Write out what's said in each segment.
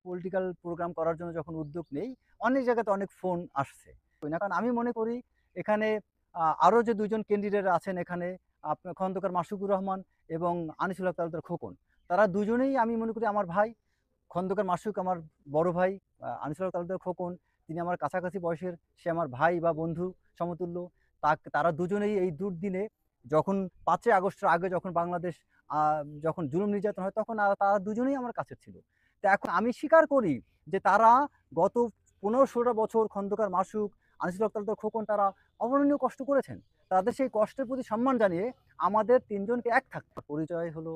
Political programme করার জন্য যখন উদ্যোগ নেই, অনেক জায়গাতে অনেক ফোন আসছে। না কারণ আমি মনে করি এখানে আরো যে ২ জন ক্যান্ডিডেট আছেন এখানে আপনার খন্দকার মাশরুকুর রহমান এবং আনিসুল হক তালুকদার খোকন। তারা দুজনেই আমি মনে করি আমার ভাই। খন্দকার মাসুক আমার বড় ভাই, আনিসুল হক তালুকদার খোকন তিনি আমার কাছাকাছি বয়সের, সে আমার ভাই বা বন্ধু সমতুল্য। তারা দুজনেই এই দুর্দিনে যখন ৫ই আগস্টের আগে যখন বাংলাদেশ যখন জুলুম নির্যাতন হয় তখন তারা দুজনেই আমার কাছের ছিল। তো এখন আমি স্বীকার করি যে তারা গত ১৫-১৬ বছর খন্দকার মাসুক, আনিসুল হক তালুকদার খোকন তারা অবর্ণনীয় কষ্ট করেছেন। তাদের সেই কষ্টের প্রতি সম্মান জানিয়ে আমাদের ৩ জনকে এক থাকতে পরিচয় হলো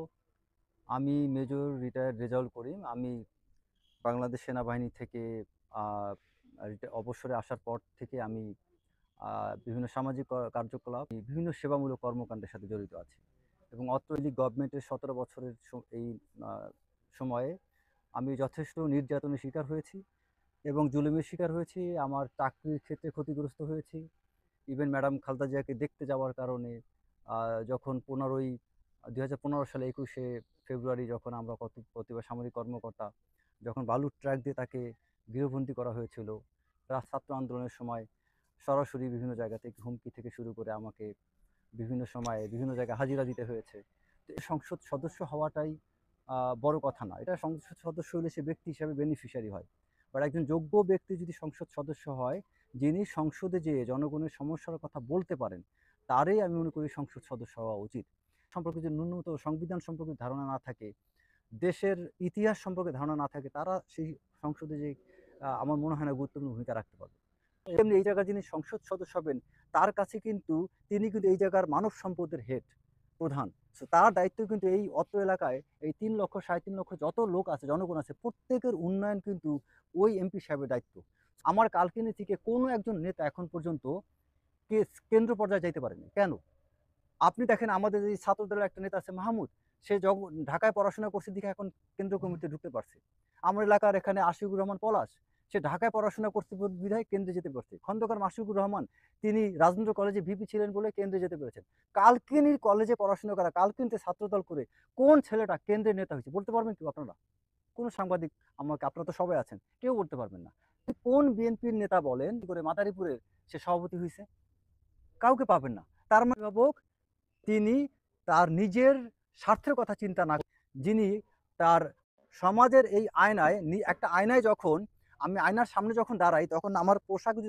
আমি মেজর রিটায়ার্ড রেজাউল করিম। আমি বাংলাদেশ সেনাবাহিনী থেকে আ অবসরে আসার পর থেকে আমি বিভিন্ন সামাজিক কার্যকলাপ, বিভিন্ন সেবামূলক কর্মকাণ্ডের সাথে জড়িত আছি। এবং অত্র গভর্নমেন্টের ১৭ বছরের এই আ সময়ে আমি যথেষ্ট নির্যাতনের শিকার হয়েছি এবং জুলুমের শিকার হয়েছি। আমার চাকরির ক্ষেত্রে ক্ষতিগ্রস্ত হয়েছি। ইভেন ম্যাডাম খালেদা জিয়াকে দেখতে যাওয়ার কারণে আ যখন ২০১৫ সালে ২১শে ফেব্রুয়ারি যখন আমরা প্রতিবার সামরিক কর্মকর্তা যখন বালুর ট্রাক দিয়ে তাকে গৃহবন্দী করা হয়েছিল, ছাত্র আন্দোলনের সময় সরাসরি বিভিন্ন জায়গা থেকে হুমকি থেকে শুরু করে আমাকে বিভিন্ন সময়ে বিভিন্ন জায়গায় হাজিরা দিতে হয়েছে। তো সংসদ সদস্য হওয়াটাই আ বড় কথা না। এটা সংসদ সদস্য হলে সে ব্যক্তি হিসাবে বেনিফিশিয়ারি হয়। বাট একজন যোগ্য ব্যক্তি যদি সংসদ সদস্য হয়, যিনি সংসদে যেয়ে জনগণের সমস্যার কথা বলতে পারেন, তারই আমি মনে করি সংসদ সদস্য হওয়া উচিত। সম্পর্কে যে ন্যূনতম সংবিধান সম্পর্কে ধারণা না থাকে, দেশের ইতিহাস সম্পর্কে ধারণা না থাকে, তারা সেই সংসদে যেয়ে আমার মনে হয় না গুরুত্বপূর্ণ ভূমিকা রাখতে পারবে। তেমনি এই জায়গায় যিনি সংসদ সদস্য হবেন, তার কাছে কিন্তু তিনি কিন্তু এই জায়গার মানব সম্পদের হেড, প্রধান। সো তার দায়িত্ব কিন্তু এই অত্র এলাকায় এই ৩ লক্ষ, ৩.৫ লক্ষ যত লোক আছে, জনগণ আছে, প্রত্যেকের উন্নয়ন কিন্তু ওই এমপি সাহেবের দায়িত্ব। আমার কালকিনি থেকে কোনো একজন নেতা এখন পর্যন্ত কেন্দ্র পর্যায়ে যাইতে পারেনি। কেন? আপনি দেখেন আমাদের এই ছাত্রদলের একটা নেতা আছে মাহমুদ, সে ঢাকায় পড়াশোনা করছে দেখে এখন কেন্দ্রীয় কমিটিতে ঢুকতে পারছে। আমার এলাকার এখানে আশিকুর রহমান পলাশ, সে ঢাকায় পড়াশোনা করছে বিধায় কেন্দ্রে যেতে পারছে। খন্দকার মাশরুকুর রহমান, তিনি রাজেন্দ্র কলেজে ভিপি ছিলেন বলে কেন্দ্রে যেতে পেরেছেন। কালকিনির কলেজে পড়াশোনা করা, কালকিনিতে ছাত্রদল করে কোন ছেলেটা কেন্দ্রের নেতা হয়েছে বলতে পারবেন কেউ আপনারা? কোন সাংবাদিক, আপনারা তো সবাই আছেন, কেউ বলতে পারবেন না। কোন বিএনপির নেতা বলেন করে মাদারীপুরের সে সভাপতি হয়েছে? কাউকে পাবেন না। তার মানে অভিভাবক, তিনি তার নিজের স্বার্থের কথা চিন্তা না করে, যিনি তার সমাজের এই আয়নায় একটা আয়নায় যখন আমি আয়নার সামনে যখন দাঁড়াই তখন আমার পোশাক যদি